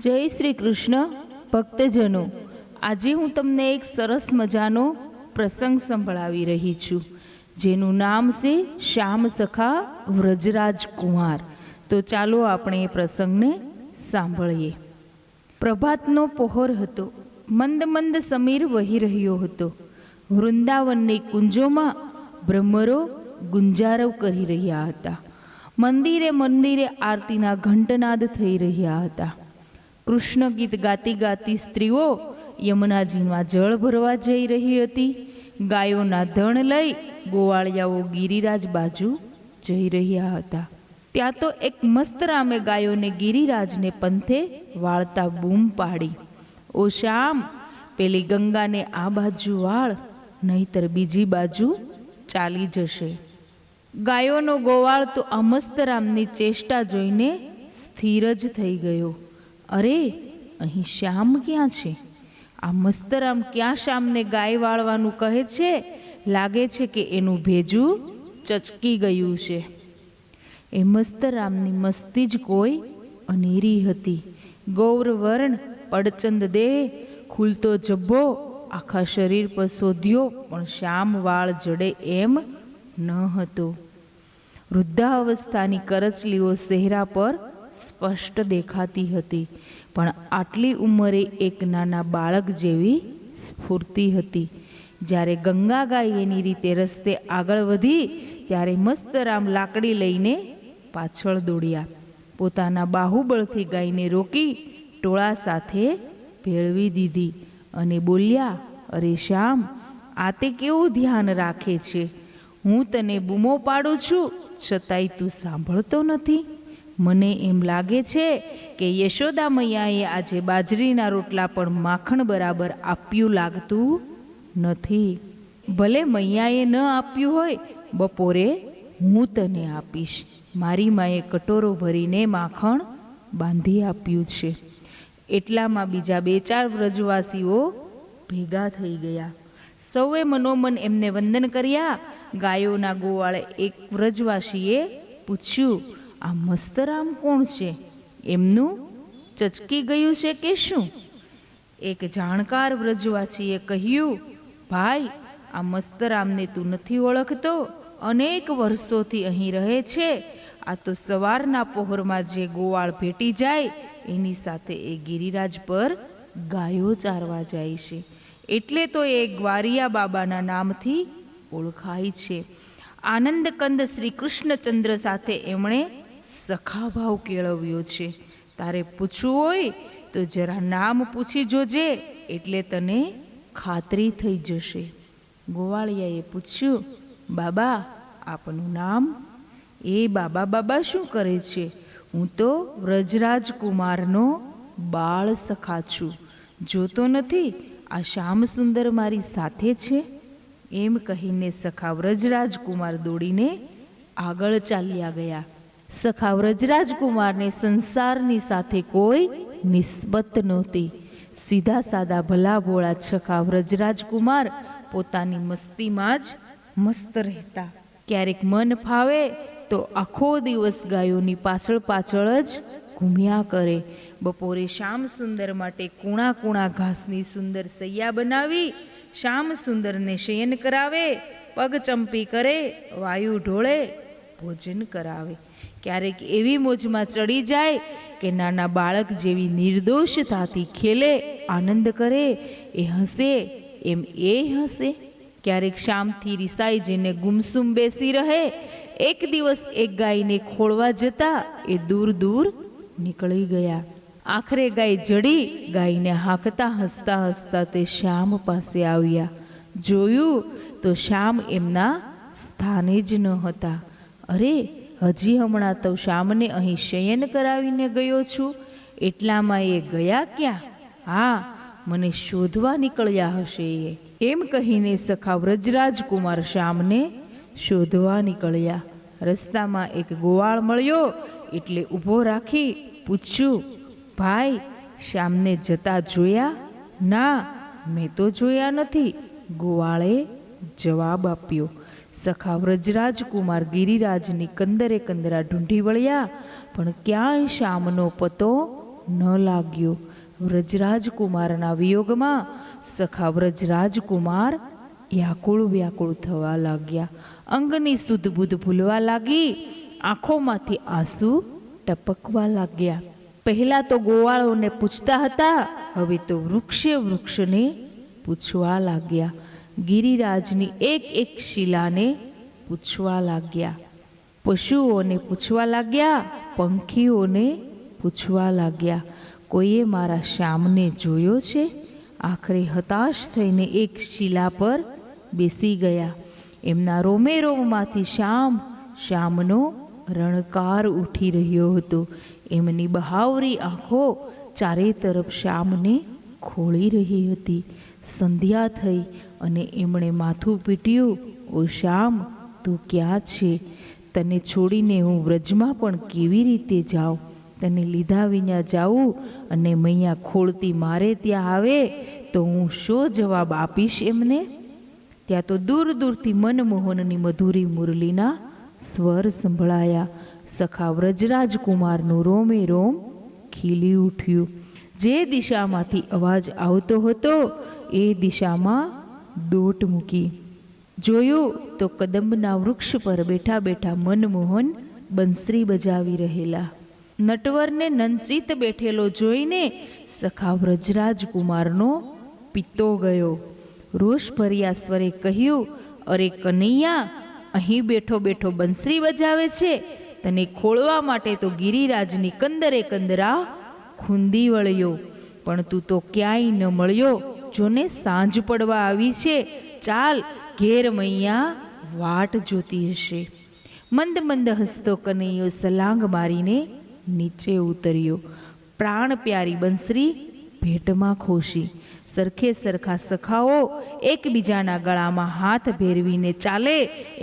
જય શ્રી કૃષ્ણ ભક્તજનો, આજે હું તમને એક સરસ મજાનો પ્રસંગ સંભળાવી રહી છું, જેનું નામ છે શ્યામ સખા વ્રજરાજ કુમાર. તો ચાલો આપણે એ પ્રસંગને સાંભળીએ. પ્રભાતનો પહોર હતો. મંદ મંદ સમીર વહી રહ્યો હતો. વૃંદાવનની કુંજોમાં ભ્રમરો ગુંજારવ કરી રહ્યા હતા. મંદિરે મંદિરે આરતીના ઘંટનાદ થઈ રહ્યા હતા. કૃષ્ણ ગીત ગાતી ગાતી સ્ત્રીઓ યમુનાજીમાં જળ ભરવા જઈ રહી હતી. ગાયોના ધણ લઈ ગોવાળિયાઓ ગિરિરાજ બાજુ જઈ રહ્યા હતા. ત્યાં તો એક મસ્ત રામે ગાયોને ગિરિરાજને પંથે વાળતા બૂમ પાડી, ઓ શ્યામ, પેલી ગંગાને આ બાજુ વાળ, નહીતર બીજી બાજુ ચાલી જશે. ગાયોનો ગોવાળ તો આ મસ્ત રામની ચેષ્ટા જોઈને સ્થિર જ થઈ ગયો. અરે, અહીં શ્યામ ક્યાં છે? આ મસ્તરામ ક્યાં શ્યામને ગાય વાળવાનું કહે છે? લાગે છે કે એનું ભેજું ચચકી ગયું છે. એ મસ્તરામની મસ્તી જ કોઈ અનેરી હતી. ગૌરવર્ણ પડચંદ દેહ, ખુલતો જબ્બો, આખા શરીર પર શોધ્યો પણ શ્યામ વાળ જડે એમ ન હતો. વૃદ્ધાવસ્થાની કરચલીઓ ચહેરા પર સ્પષ્ટ દેખાતી હતી, પણ આટલી ઉંમરે એક નાના બાળક જેવી સ્ફૂર્તિ હતી. જ્યારે ગંગા ગાય એની રીતે રસ્તે આગળ વધી ત્યારે મસ્તરામ લાકડી લઈને પાછળ દોડ્યા. પોતાના બાહુબળથી ગાયને રોકી ટોળા સાથે ભેળવી દીધી અને બોલ્યા, અરે શ્યામ, આ તે કેવું ધ્યાન રાખે છે? હું તને બૂમો પાડું છું, છતાંય તું સાંભળતો નથી. મને એમ લાગે છે કે યશોદા મૈયાએ આજે બાજરીના રોટલા પણ માખણ બરાબર આપ્યું લાગતું નથી. ભલે મૈયાએ ન આપ્યું હોય, બપોરે હું તને આપીશ. મારી માએ કટોરો ભરીને માખણ બાંધી આપ્યું છે. એટલામાં બીજા 2-4 વ્રજવાસીઓ ભેગા થઈ ગયા. સૌએ મનોમન એમને વંદન કર્યા. ગાયોના ગોવાળે એક વ્રજવાસીએ પૂછ્યું, આ મસ્તરામ કોણ છે? એમનું ચચકી ગયું છે કે શું? એક જાણકાર વ્રજવાસીએ કહ્યું, ભાઈ, આ મસ્તરામને તું નથી ઓળખતો? અનેક વર્ષોથી અહીં રહે છે. આ તો સવારના પહોરમાં જે ગોવાળ ભેટી જાય એની સાથે એ ગિરિરાજ પર ગાયો ચારવા જાય છે. એટલે તો એ ગ્વારિયા બાબાના નામથી ઓળખાય છે. આનંદ કંદ શ્રી કૃષ્ણચંદ્ર સાથે એમણે સખાભાવ કેળવ્યો છે. તારે પૂછવું હોય તો જરા નામ પૂછી જોજે, એટલે તને ખાતરી થઈ જશે. ગોવાળિયાએ પૂછ્યું, બાબા, આપનું નામ? એ બાબા બાબા શું કરે છે? હું તો વ્રજરાજ કુમારનો બાળ સખા છું. જોતો નથી આ શ્યામ સુંદર મારી સાથે છે? એમ કહીને સખા વ્રજરાજ કુમાર દોડીને આગળ ચાલ્યા ગયા. સખા વ્રજરાજ કુમારને સંસારની સાથે કોઈ નિસ્બત નહોતી. સીધા સાદા ભલા ભોળા સખા વ્રજરાજ કુમાર પોતાની મસ્તીમાં જ મસ્ત રહેતા. ક્યારેક મન ફાવે તો આખો દિવસ ગાયોની પાછળ પાછળ જ ઘૂમ્યા કરે. બપોરે શ્યામ સુંદર માટે કૂણા કૂણા ઘાસની સુંદર સૈયા બનાવી શ્યામ સુંદરને શયન કરાવે, પગ ચંપી કરે, વાયુ ઢોળે, ભોજન કરાવે. ક્યારેક એવી મોજમાં ચડી જાય કે નાના બાળક જેવી નિર્દોષતાથી ખેલે, આનંદ કરે, એ હસે એમ એ હસે. ક્યારેક શામથી રિસાઈ જઈને ગુમસુમ બેસી રહે. એક દિવસ એક ગાયને ખોળવા જતા એ દૂર દૂર નીકળી ગયા. આખરે ગાય જડી. ગાયને હાંકતા હસતા હસતા તે શ્યામ પાસે આવ્યા. જોયું તો શ્યામ એમના સ્થાને જ ન હતા. અરે, હજી હમણાં તો શ્યામને અહીં શયન કરાવીને ગયો છું. એટલામાં એ ગયા ક્યાં? હા, મને શોધવા નીકળ્યા હશે એ. એમ કહીને સખા વ્રજરાજ કુમાર શ્યામને શોધવા નીકળ્યા. રસ્તામાં એક ગોવાળ મળ્યો એટલે ઊભો રાખી પૂછ્યું, ભાઈ, શ્યામને જતા જોયા? ના, મેં તો જોયા નથી, ગોવાળે જવાબ આપ્યો. સખા વ્રજરાજ કુમાર ગિરિરાજની કંદરે કંદરા ઢૂંઢી વળ્યા, પણ ક્યાંય શ્યામનો પતો ન લાગ્યો. વ્રજરાજકુમારના વિયોગમાં સખા વ્રજરાજકુમાર વ્યાકુળ વ્યાકુળ થવા લાગ્યા. અંગની સુધ બુધ ભૂલવા લાગી. આંખોમાંથી આંસુ ટપકવા લાગ્યા. પહેલા તો ગોવાળોને પૂછતા હતા, હવે તો વૃક્ષને પૂછવા લાગ્યા. ગિરિરાજની એક એક શિલાને પૂછવા લાગ્યા. પશુઓને પૂછવા લાગ્યા, પંખીઓને પૂછવા લાગ્યા, કોઈએ મારા શ્યામને જોયો છે? આખરે હતાશ થઈને એક શિલા પર બેસી ગયા. એમના રોમે રોમમાંથી શ્યામનો રણકાર ઉઠી રહ્યો હતો. એમની બહાવરી આંખો ચારે તરફ શ્યામને ખોળી રહી હતી. સંધ્યા થઈ અને એમણે માથું પીટ્યું, ઓ શ્યામ, તું ક્યાં છે? તને છોડીને હું વ્રજમાં પણ કેવી રીતે જાઉં? તને લીધા વિના જાઉં અને મૈયા ખોળતી મારે ત્યાં આવે તો હું શો જવાબ આપીશ એમને? ત્યાં તો દૂર દૂરથી મનમોહનની મધુરી મુરલીના સ્વર સંભળાયા. સખા વ્રજરાજકુમારનું રોમે રોમ ખીલી ઉઠ્યું. જે દિશામાંથી અવાજ આવતો હતો એ દિશામાં દોટ મૂકી. જોયું તો કદંબના વૃક્ષ પર બેઠા બેઠા મનમોહન બંસરી બજાવી રહેલા. નટવરને નંચિત બેઠેલો જોઈને સખા વ્રજરાજકુમારનો પિત્તો ગયો. રોષભર્યા સ્વરે કહ્યું, અરે કનૈયા, અહીં બેઠો બેઠો બંસરી બજાવે છે? તને ખોળવા માટે તો ગિરિરાજની કંદરે કંદરા ખૂંદી વળ્યો, પણ તું તો ક્યાંય ન મળ્યો. જોને સાંજ પડવા આવી છે, ચાલ ઘેર મૈયા વાટ જોતી હશે. મંદ મંદ હસતો કનૈયો સલાંગ મારીને નીચે ઉતર્યો. પ્રાણ પ્યારી બંસરી ભેટમાં ખોશી. સરખે સરખા સખાઓ એકબીજાના ગળામાં હાથ ભેરવીને ચાલે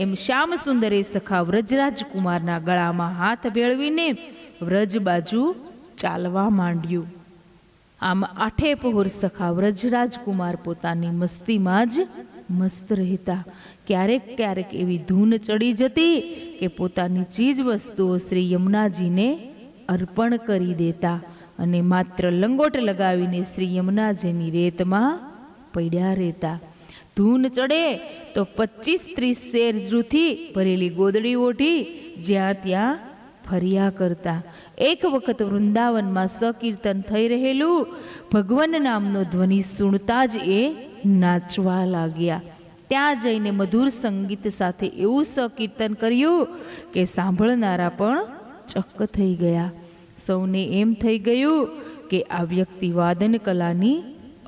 એમ શ્યામ સુંદરે સખા વ્રજરાજકુમારના ગળામાં હાથ ભેળવીને વ્રજ બાજુ ચાલવા માંડ્યું. આમ આઠે પહોર સખા વ્રજરાજકુમાર પોતાની મસ્તીમાં જ મસ્ત રહેતા. ક્યારેક ક્યારેક એવી ધૂન ચડી જતી કે પોતાની ચીજ વસ્તુઓ શ્રી યમુનાજીને અર્પણ કરી દેતા અને માત્ર લંગોટ લગાવીને શ્રી યમુનાજીની રેતમાં પડ્યા રહેતા. ધૂન ચડે તો 25-30 શેર જૂથી ભરેલી ગોદડી ઓઢી જ્યાં ત્યાં ફર્યા કરતા. એક વખત વૃંદાવનમાં સકીર્તન થઈ રહેલું ભગવાન નામનો ધ્વનિ સુણતા જ એ નાચવા લાગ્યા. ત્યાં જઈને મધુર સંગીત સાથે એવું સકીર્તન કર્યું કે સાંભળનારા પણ ચક્ક થઈ ગયા. સૌને એમ થઈ ગયું કે આ વ્યક્તિ વાદન કલાની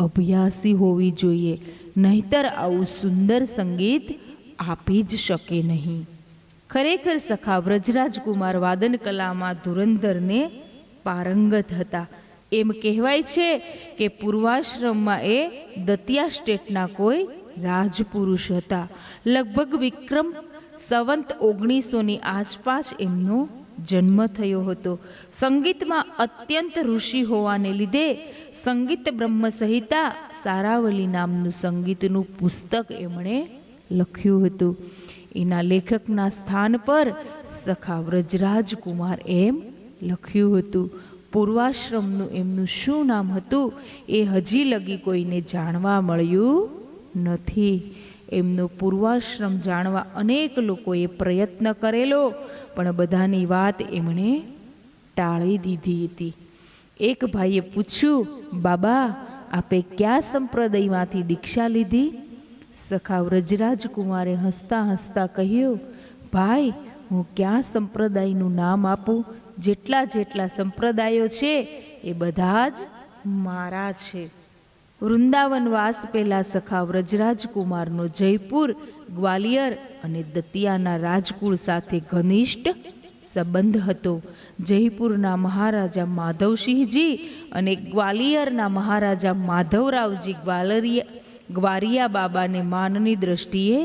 અભ્યાસી હોવી જોઈએ, નહીતર આવું સુંદર સંગીત આપી જ શકે નહીં. ખરેખર સખા વ્રજરાજકુમાર વાદન કલામાં ધુરંધરને પારંગત હતા. એમ કહેવાય છે કે પૂર્વાશ્રમમાં એ દતિયા સ્ટેટના કોઈ રાજપુરુષ હતા. લગભગ વિક્રમ સંવત 1900ની આસપાસ એમનો જન્મ થયો હતો. સંગીતમાં અત્યંત ઋષિ હોવાને લીધે સંગીત બ્રહ્મ સંહિતા સારાવલી નામનું સંગીતનું પુસ્તક એમણે લખ્યું હતું. એના લેખકના સ્થાન પર સખા વ્રજરાજકુમાર એમ લખ્યું હતું. પૂર્વાશ્રમનું એમનું શું નામ હતું એ હજી લગી કોઈને જાણવા મળ્યું નથી. એમનો પૂર્વાશ્રમ જાણવા અનેક લોકોએ પ્રયત્ન કરેલો, પણ બધાની વાત એમણે ટાળી દીધી હતી. એક ભાઈએ પૂછ્યું, બાબા, આપે કયા સંપ્રદાયમાંથી દીક્ષા લીધી? સખા વ્રજરાજકુમારે હસતા હસતા કહ્યું, ભાઈ, હું કયા સંપ્રદાયનું નામ આપું? જેટલા જેટલા સંપ્રદાયો છે એ બધા જ મારા છે. વૃંદાવનવાસ પહેલા સખા વ્રજરાજકુમારનો જયપુર, ગ્વાલિયર અને દતિયાના રાજકુળ સાથે ઘનિષ્ઠ સંબંધ હતો. જયપુરના મહારાજા માધવસિંહજી અને ગ્વાલિયરના મહારાજા માધવરાવજી ગ્વારિયા બાબાને માનની દ્રષ્ટિએ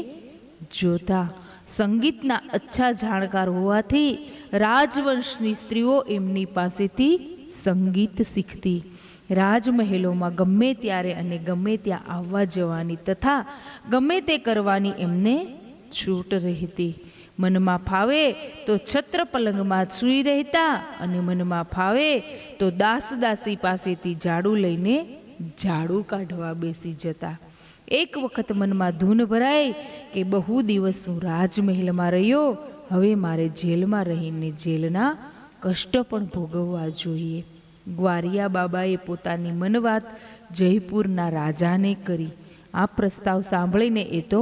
જોતા. સંગીતના અચ્છા જાણકાર હોવાથી રાજવંશની સ્ત્રીઓ એમની પાસેથી સંગીત શીખતી. રાજમહેલોમાં ગમે ત્યારે અને ગમે ત્યાં આવવા જવાની તથા ગમે તે કરવાની એમને છૂટ રહેતી. મનમાં ફાવે તો છત્ર પલંગમાં સૂઈ રહેતા અને મનમાં ફાવે તો દાસ દાસી પાસેથી ઝાડુ લઈને ઝાડુ કાઢવા બેસી જતા. એક વખત મનમાં ધૂન ભરાય કે બહુ દિવસ હું રાજમહેલમાં રહ્યો, હવે મારે જેલમાં રહીને જેલના કષ્ટ પણ ભોગવવા જોઈએ. ગ્વારિયા બાબાએ પોતાની મનવાત જયપુરના રાજાને કરી. આ પ્રસ્તાવ સાંભળીને એ તો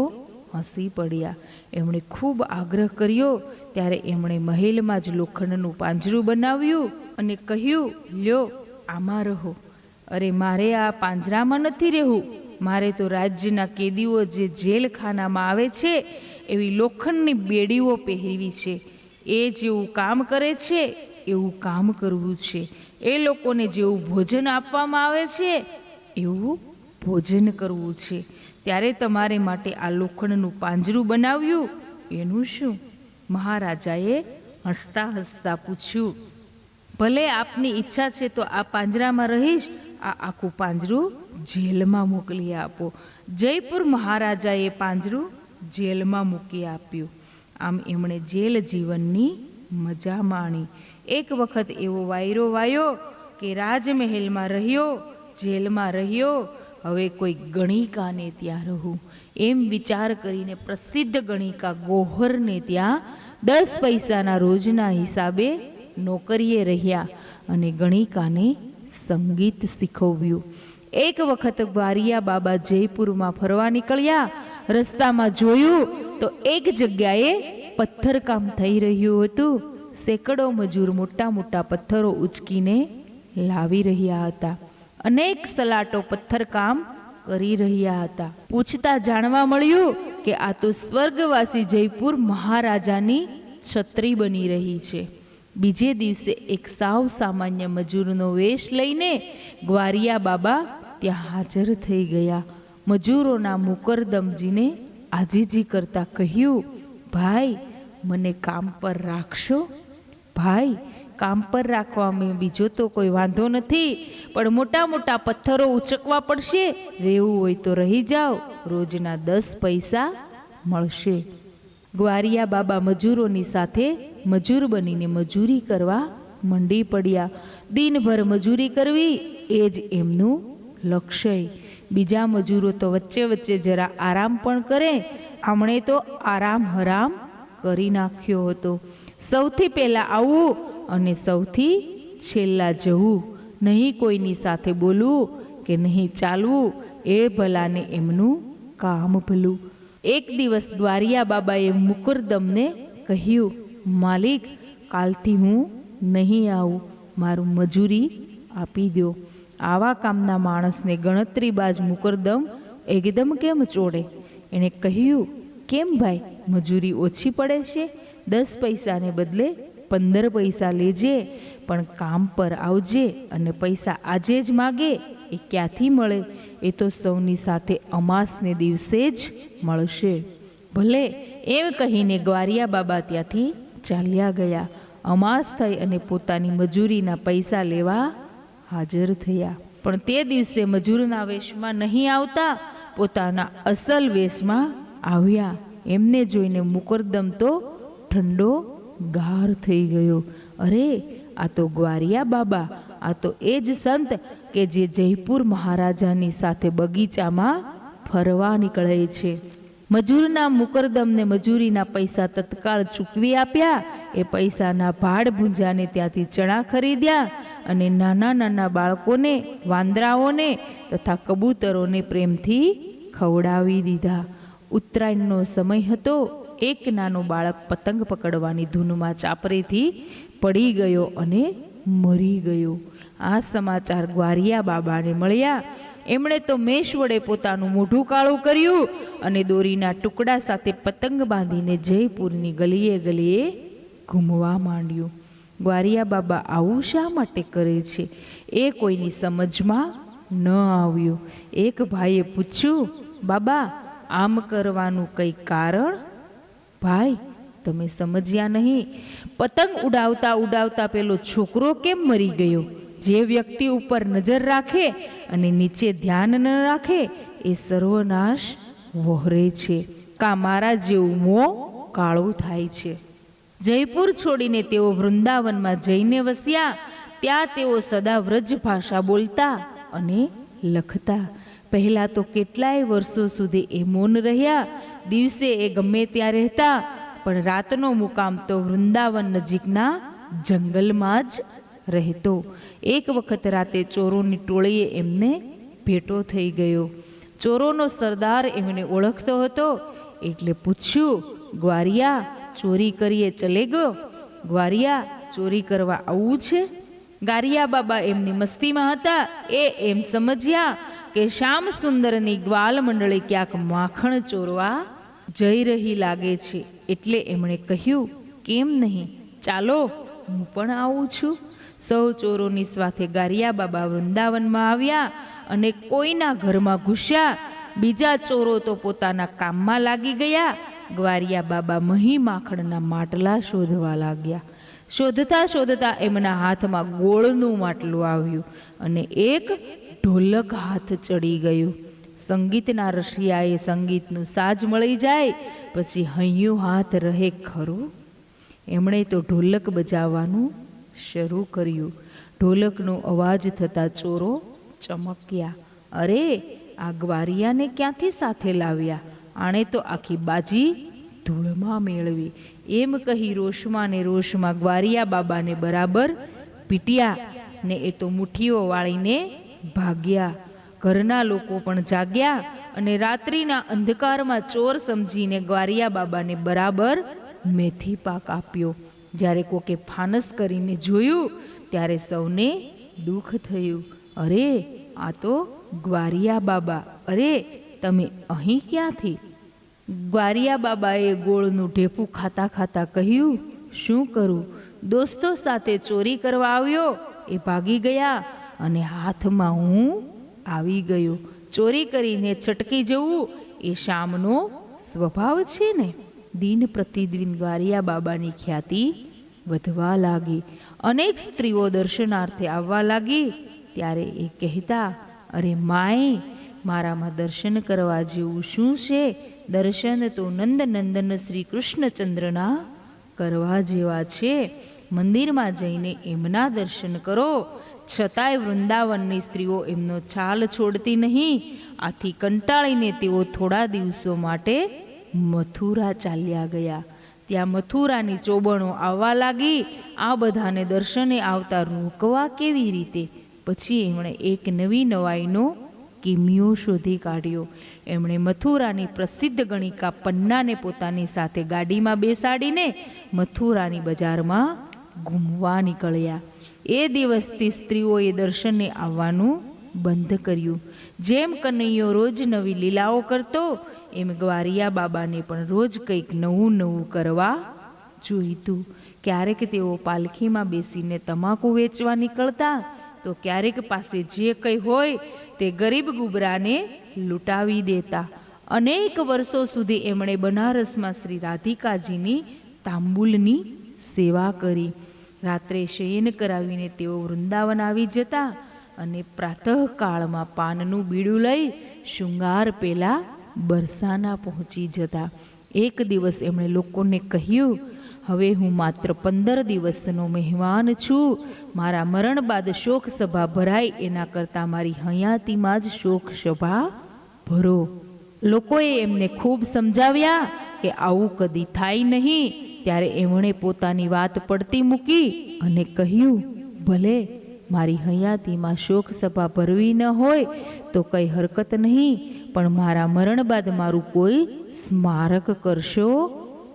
હસી પડ્યા. એમણે ખૂબ આગ્રહ કર્યો ત્યારે એમણે મહેલમાં જ લોખંડનું પાંજરું બનાવ્યું અને કહ્યું, લ્યો આમાં રહો. અરે મારે આ પાંજરામાં નથી રહેવું, મારે તો રાજ્યના કેદીઓ જે જેલખાનામાં આવે છે એવી લોખંડની બેડીઓ પહેરવી છે. એ જેવું કામ કરે છે એવું કામ કરવું છે. એ લોકોને જેવું ભોજન આપવામાં આવે છે એવું ભોજન કરવું છે. ત્યારે તમારે માટે આ લોખંડનું પાંજરું બનાવ્યું, એનું શું? મહારાજાએ હસતા હસતા પૂછ્યું, ભલે આપની ઈચ્છા છે તો આ પાંજરામાં રહીશ, આ આખું પાંજરું જેલમાં મોકલી આપો. જયપુર મહારાજાએ પાંજરું જેલમાં મૂકી આપ્યું. આમ એમણે જેલ જીવનની મજા માણી. એક વખત એવો વાયરો વાયો કે રાજમહેલમાં રહ્યો, જેલમાં રહ્યો, હવે કોઈ ગણિકાને ત્યાં રહું એમ વિચાર કરીને પ્રસિદ્ધ ગણિકા ગોહરને ત્યાં 10 પૈસાના રોજના હિસાબે નોકરીએ રહ્યા અને ગણિકાને સંગીત શીખવ્યું. એક વખત ગ્વારિયા બાબા જયપુરમાં ફરવા નીકળ્યા. રસ્તામાં જોયું તો એક જગ્યાએ પથ્થરકામ થઈ રહ્યું હતું. સેંકડો મજૂર મોટા મોટા પથ્થરો ઉચકીને લાવી રહ્યા હતા. અનેક સલાટો પથ્થરકામ કરી રહ્યા હતા. પૂછતા જાણવા મળ્યું કે આ તો સ્વર્ગવાસી જયપુર મહારાજાની છત્રી બની રહી છે. બીજે દિવસે એક સાવ સામાન્ય મજૂરનો વેશ લઈને ગ્વારિયા બાબા ત્યાં હાજર થઈ ગયા. મજૂરોના મુકરદમજીને આજીજી કરતા કહ્યું, ભાઈ મને કામ પર રાખશો? ભાઈ કામ પર રાખવામાં બીજો તો કોઈ વાંધો નથી, પણ મોટા મોટા પથ્થરો ઉચકવા પડશે. રહેવું હોય તો રહી જાઓ, રોજના 10 પૈસા મળશે. ગ્વારિયા બાબા મજૂરોની સાથે મજૂર બનીને મજૂરી કરવા મંડી પડ્યા. દિનભર મજૂરી કરવી એ જ એમનું લક્ષ્ય. બીજા મજૂરો તો વચ્ચે વચ્ચે જરા આરામ પણ કરે. આમણે તો આરામ હરામ કરી નાખ્યો હતો. સૌથી પહેલાં આવવું અને સૌથી છેલ્લા જવું. નહીં કોઈની સાથે બોલવું કે નહીં ચાલવું, એ ભલાને એમનું કામ ભલું. એક દિવસ ગ્વારિયા બાબાએ મુકરદમને કહ્યું, માલિક કાલથી હું નહીં આવું, મારું મજૂરી આપી દો. આવા કામના માણસને ગણતરીબાજ મુકરદમ એકદમ કેમ ચોડે? એણે કહ્યું, કેમ ભાઈ, મજૂરી ઓછી પડે છે? 10 પૈસાને બદલે 15 પૈસા લેજે, પણ કામ પર આવજે. અને પૈસા આજે જ માગે એ ક્યાંથી મળે? એ તો સૌની સાથે અમાસને દિવસે જ મળશે. ભલે એમ કહીને ગ્વારિયા બાબા ત્યાંથી ચાલ્યા ગયા. અમાસ થઈ અને પોતાની મજૂરીના પૈસા લેવા હાજર થયા. પણ તે દિવસે મજૂરના વેશમાં નહીં આવતા, પોતાના અસલ વેશમાં આવ્યા. એમને જોઈને મુકરદમ તો ઠંડો ગાર થઈ ગયો. અરે આ તો ગ્વારિયા બાબા, આ તો એ જ સંત કે જે જયપુર મહારાજાની સાથે બગીચામાં ફરવા નીકળે છે. મજૂરના મુકરદમને મજૂરીના પૈસા તત્કાળ ચૂકવી આપ્યા. એ પૈસાના ભાડ ભૂંજાને ત્યાંથી ચણા ખરીદ્યા અને નાના નાના બાળકોને, વાંદરાઓને તથા કબૂતરોને પ્રેમથી ખવડાવી દીધા. ઉત્તરાયણનો સમય હતો. એક નાનો બાળક પતંગ પકડવાની ધૂનમાં ચાપરેથી પડી ગયો અને મરી ગયો. આ સમાચાર ગ્વારિયા બાબાને મળ્યા. એમણે તો મેષ વડે પોતાનું મોઢું કાળું કર્યું અને દોરીના ટુકડા સાથે પતંગ બાંધીને જયપુરની ગલીએ ગલીએ ઘૂમવા માંડ્યું. ગ્વારિયા બાબા આવું શા માટે કરે છે એ કોઈની સમજમાં ન આવ્યું. એક ભાઈએ પૂછ્યું, બાબા આમ કરવાનું કંઈ કારણ? ભાઈ તમે સમજ્યા નહીં. પતંગ ઉડાવતા ઉડાવતા પેલો છોકરો કેમ મરી ગયો? જે વ્યક્તિ ઉપર નજર રાખે અને નીચે ધ્યાન ન રાખે એ સર્વનાશ વહોરે છે. કા મારા જેવું મોં કાળો થાય છે. જયપુર છોડીને તેઓ વૃંદાવનમાં જઈને વસ્યા. ત્યાં તેઓ સદા વ્રજ ભાષા બોલતા અને લખતા. પહેલાં તો કેટલાય વર્ષો સુધી એ મૌન રહ્યા. દિવસે એ ગમે ત્યાં રહેતા, પણ રાતનો મુકામ તો વૃંદાવન નજીકના જંગલમાં જ રહેતો. એક વખત રાતે ચોરોની ટોળીએ એમને ભેટો થઈ ગયો. ચોરોનો સરદાર એમને ઓળખતો હતો, એટલે પૂછ્યું, ગ્વારિયા, ચોરી કરીએ ચલે ગયો? ગ્વારિયા, ચોરી કરવા આવવું છે? ગારિયા બાબા એમની મસ્તીમાં હતા. એ એમ સમજ્યા કે શ્યામ સુંદરની ગ્વાલ મંડળી ક્યાંક માખણ ચોરવા જઈ રહી લાગે છે. એટલે એમણે કહ્યું, કેમ નહીં, ચાલો, હું પણ આવું છું. સૌ ચોરોની સાથે ગારિયા બાબા વૃંદાવનમાં આવ્યા અને કોઈના ઘરમાં ઘૂસ્યા. બીજા ચોરો તો પોતાના કામમાં લાગી ગયા. ગ્વારિયા બાબા મહી માખણના માટલા શોધવા લાગ્યા. શોધતા શોધતા એમના હાથમાં ગોળનું માટલું આવ્યું અને એક ઢોલક હાથ ચડી ગયું. સંગીતના રસિયાએ સંગીતનું સાજ મળી જાય પછી હૈયું હાથ રહે ખરું? એમણે તો ઢોલક બજાવવાનું શરૂ કર્યું. ઢોલકનો અવાજ થતાં ચોરો ચમક્યા. અરે, આ ગ્વારિયાને ક્યાંથી સાથે લાવ્યા? આણે તો આખી બાજી ધૂળમાં મેળવી. એમ કહી રોષમાં ને રોષમાં ગ્વારિયા બાબાને બરાબર પીટ્યા ને એ તો મુઠ્ઠીઓ વાળીને ભાગ્યા. ઘરના લોકો પણ જાગ્યા અને રાત્રિના અંધકારમાં ચોર સમજીને ગ્વારિયા બાબાને બરાબર મેથી પાક આપ્યો. જ્યારે કોકે ફાનસ કરીને જોયું ત્યારે સૌને દુઃખ થયું. અરે, આ તો ગ્વારિયા બાબા! અરે, તમે અહીં ક્યાંથી? ગ્વારિયા બાબાએ ગોળનું ઢેફું ખાતા ખાતા કહ્યું, શું કરું? દોસ્તો સાથે ચોરી કરવા આવ્યો, એ ભાગી ગયા અને હાથમાં હું આવી ગયો. ચોરી કરીને છટકી જવું એ શ્યામનો સ્વભાવ છે ને. દિન પ્રતિદિન ગ્વારિયા બાબાની ખ્યાતિ વધવા લાગી. અનેક સ્ત્રીઓ દર્શનાર્થે આવવા લાગી. ત્યારે એ કહેતા, અરે માય, મારામાં દર્શન કરવા જેવું શું છે? દર્શન તો નંદનંદન શ્રી કૃષ્ણચંદ્રના કરવા જેવા છે. મંદિરમાં જઈને એમના દર્શન કરો. છતાંય વૃંદાવનની સ્ત્રીઓ એમનો છાલ છોડતી નહીં. આથી કંટાળીને તેઓ થોડા દિવસો માટે મથુરા ચાલ્યા ગયા. ત્યાં મથુરાની ચોબણો આવવા લાગી. આ બધાને દર્શને આવતા રોકવા કેવી રીતે? પછી એમણે એક નવી નવાઈનો કિમિયો શોધી કાઢ્યો. એમણે મથુરાની પ્રસિદ્ધ ગણિકા પન્નાને પોતાની સાથે ગાડીમાં બેસાડીને મથુરાની બજારમાં ઘૂમવા નીકળ્યા. એ દિવસથી સ્ત્રીઓએ દર્શને આવવાનું બંધ કર્યું. જેમ કનૈયો રોજ નવી લીલાઓ કરતો, એમ ગ્વારિયા બાબાને પણ રોજ કંઈક નવું નવું કરવા જોઈતું. ક્યારેક તેઓ પાલખીમાં બેસીને તમાકુ વેચવા નીકળતા, તો ક્યારેક પાસે જે કંઈ હોય તે ગરીબ ગુબરાને લૂંટાવી દેતા. અનેક વર્ષો સુધી એમણે બનારસમાં શ્રી રાધિકાજીની તાંબુલની સેવા કરી. રાત્રે શયન કરાવીને તેઓ વૃંદાવન આવી જતા અને પ્રાતઃકાળમાં પાનનું બીડું લઈ શૃંગાર પેલા બરસાના પહોંચી જતા. એક દિવસ એમણે લોકોને કહ્યું, હવે હું માત્ર 15 દિવસનો મહેમાન છું. મારા મરણ બાદ શોક સભા ભરાય એના કરતાં મારી હયાતીમાં જ શોક સભા ભરો. લોકોએ એમને ખૂબ સમજાવ્યા કે આવું કદી થાય નહીં. ત્યારે એમણે પોતાની વાત પડતી મૂકી અને કહ્યું, ભલે મારી હયાતીમાં શોક સભા ભરવી ન હોય તો કંઈ હરકત નહીં, પણ મારા મરણ બાદ મારું કોઈ સ્મારક કરશો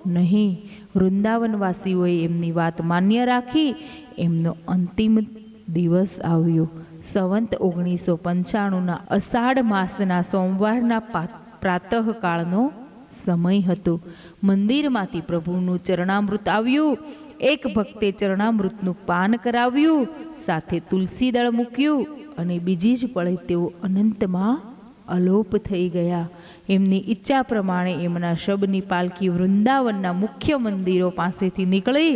નહીં. વૃંદાવનવાસીઓએ એમની વાત માન્ય રાખી. એમનો અંતિમ દિવસ આવ્યો. સંવંત 1995ના અષાઢ માસના સોમવારના પ્રાતઃકાળનો સમય હતો. મંદિરમાંથી પ્રભુનું ચરણામૃત આવ્યું. એક ભક્તે ચરણામૃતનું પાન કરાવ્યું, સાથે તુલસી દળ મૂક્યું અને બીજી જ પળે તેઓ અનંતમાં અલોપ થઈ ગયા. એમની ઈચ્છા પ્રમાણે એમના શબની પાલખી વૃંદાવનના મુખ્ય મંદિરો પાસેથી નીકળી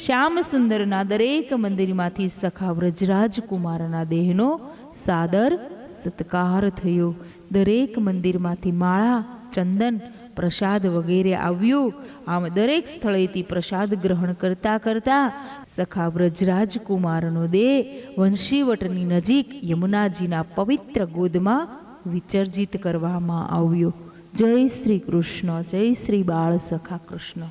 શ્યામ સુંદરના દરેક મંદિરમાંથી સખા વ્રજરાજ કુમારના દેહનો સાદર સત્કાર થયો. દરેક મંદિરમાંથી માળા, ચંદન, પ્રસાદ વગેરે આવ્યું. આમ દરેક સ્થળેથી પ્રસાદ ગ્રહણ કરતા કરતા સખા વ્રજરાજકુમારનો દેહ વંશીવટની નજીક યમુનાજીના પવિત્ર ગોદમાં વિસર્જિત કરવામાં આવ્યો. જય શ્રી કૃષ્ણ. જય શ્રી બાળ સખા કૃષ્ણ.